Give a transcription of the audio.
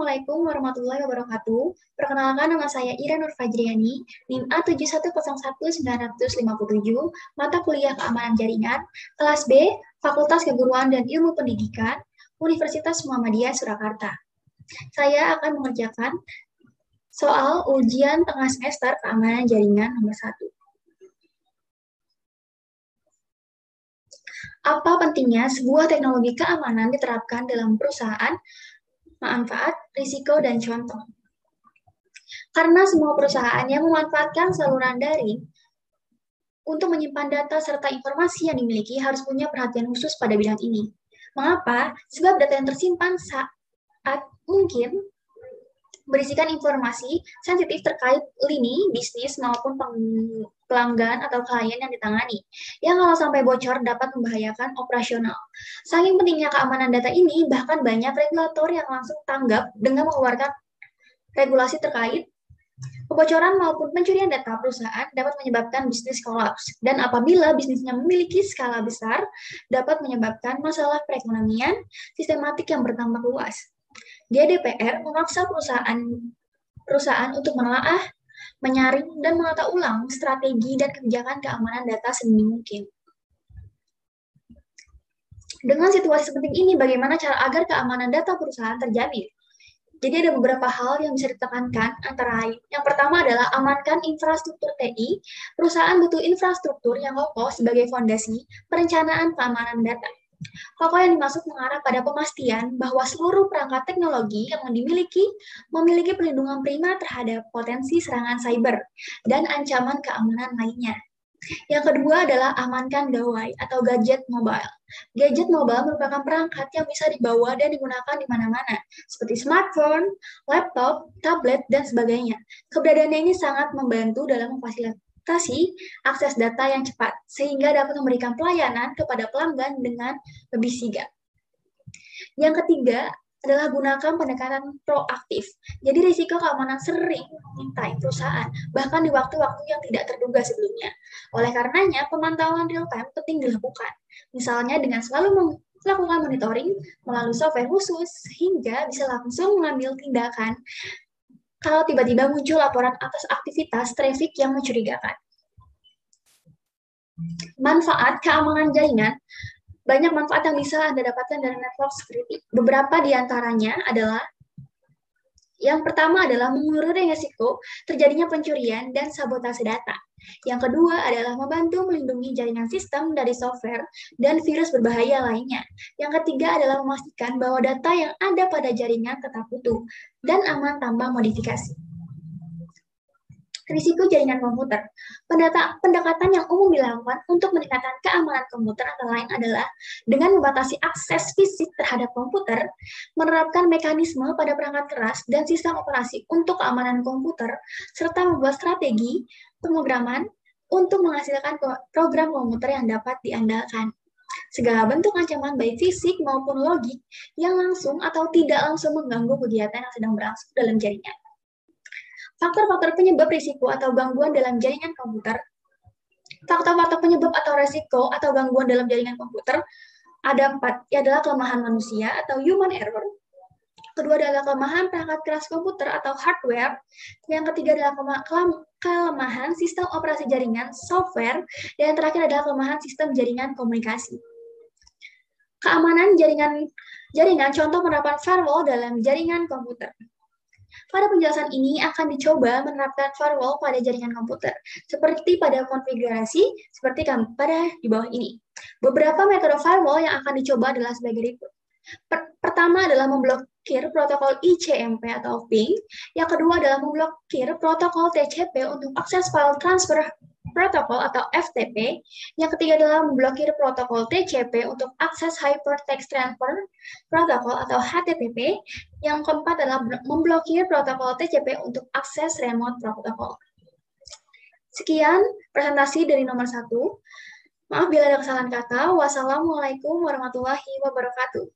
Assalamualaikum warahmatullahi wabarakatuh. Perkenalkan, nama saya Ira Nur Fajriani, NIM A7101957, mata kuliah keamanan jaringan, kelas B, Fakultas Keguruan dan Ilmu Pendidikan, Universitas Muhammadiyah Surakarta. Saya akan mengerjakan soal ujian tengah semester keamanan jaringan nomor 1. Apa pentingnya sebuah teknologi keamanan diterapkan dalam perusahaan? Manfaat, risiko, dan contoh. Karena semua perusahaan yang memanfaatkan saluran daring untuk menyimpan data serta informasi yang dimiliki harus punya perhatian khusus pada bidang ini. Mengapa? Sebab data yang tersimpan saat mungkin berisikan informasi sensitif terkait lini bisnis maupun pelanggan atau klien yang ditangani, yang kalau sampai bocor dapat membahayakan operasional. Saking pentingnya keamanan data ini, bahkan banyak regulator yang langsung tanggap dengan mengeluarkan regulasi terkait kebocoran maupun pencurian data perusahaan dapat menyebabkan bisnis kolaps, dan apabila bisnisnya memiliki skala besar, dapat menyebabkan masalah perekonomian sistematik yang bertambah luas. GDPR memaksa perusahaan untuk menelaah, menyaring, dan menata ulang strategi dan kebijakan keamanan data sedini mungkin. Dengan situasi seperti ini, bagaimana cara agar keamanan data perusahaan terjamin? Jadi ada beberapa hal yang bisa ditekankan, antara lain. Yang pertama adalah amankan infrastruktur TI. Perusahaan butuh infrastruktur yang kokoh sebagai fondasi perencanaan keamanan data. Kokoh yang dimaksud mengarah pada pemastian bahwa seluruh perangkat teknologi yang memiliki perlindungan prima terhadap potensi serangan cyber dan ancaman keamanan lainnya. Yang kedua adalah amankan gawai atau gadget mobile. Gadget mobile merupakan perangkat yang bisa dibawa dan digunakan di mana-mana, seperti smartphone, laptop, tablet, dan sebagainya. Keberadaannya ini sangat membantu dalam memfasilitasi akses data yang cepat, sehingga dapat memberikan pelayanan kepada pelanggan dengan lebih sigap. Yang ketiga adalah gunakan pendekatan proaktif. Jadi risiko keamanan sering mengintai perusahaan, bahkan di waktu-waktu yang tidak terduga sebelumnya. Oleh karenanya, pemantauan real-time penting dilakukan. Misalnya dengan selalu melakukan monitoring melalui software khusus, sehingga bisa langsung mengambil tindakan kalau tiba-tiba muncul laporan atas aktivitas traffic yang mencurigakan. Manfaat keamanan jaringan. Banyak manfaat yang bisa Anda dapatkan dari network security. Beberapa di antaranya adalah, yang pertama adalah mengurangi risiko terjadinya pencurian dan sabotase data. Yang kedua adalah membantu melindungi jaringan sistem dari software dan virus berbahaya lainnya. Yang ketiga adalah memastikan bahwa data yang ada pada jaringan tetap utuh dan aman tanpa modifikasi. Risiko jaringan komputer. Pendekatan yang umum dilakukan untuk meningkatkan keamanan komputer antara lain adalah dengan membatasi akses fisik terhadap komputer, menerapkan mekanisme pada perangkat keras dan sistem operasi untuk keamanan komputer, serta membuat strategi pemrograman untuk menghasilkan program komputer yang dapat diandalkan. Segala bentuk ancaman baik fisik maupun logik yang langsung atau tidak langsung mengganggu kegiatan yang sedang berlangsung dalam jaringan. Faktor-faktor penyebab risiko atau gangguan dalam jaringan komputer. Faktor-faktor penyebab atau risiko atau gangguan dalam jaringan komputer ada 4, adalah kelemahan manusia atau human error. Kedua adalah kelemahan perangkat keras komputer atau hardware. Yang ketiga adalah kelemahan sistem operasi jaringan software. Dan yang terakhir adalah kelemahan sistem jaringan komunikasi. Keamanan jaringan contoh penerapan firewall dalam jaringan komputer. Pada penjelasan ini akan dicoba menerapkan firewall pada jaringan komputer, seperti pada konfigurasi seperti pada di bawah ini. Beberapa metode firewall yang akan dicoba adalah sebagai berikut. Pertama adalah memblokir protokol ICMP atau ping. Yang kedua adalah memblokir protokol TCP untuk akses file transfer protokol atau FTP. Yang ketiga adalah memblokir protokol TCP untuk akses hypertext transfer protokol atau HTTP. Yang keempat adalah memblokir protokol TCP untuk akses remote protokol. Sekian presentasi dari nomor 1. Maaf bila ada kesalahan kata. Wassalamualaikum warahmatullahi wabarakatuh.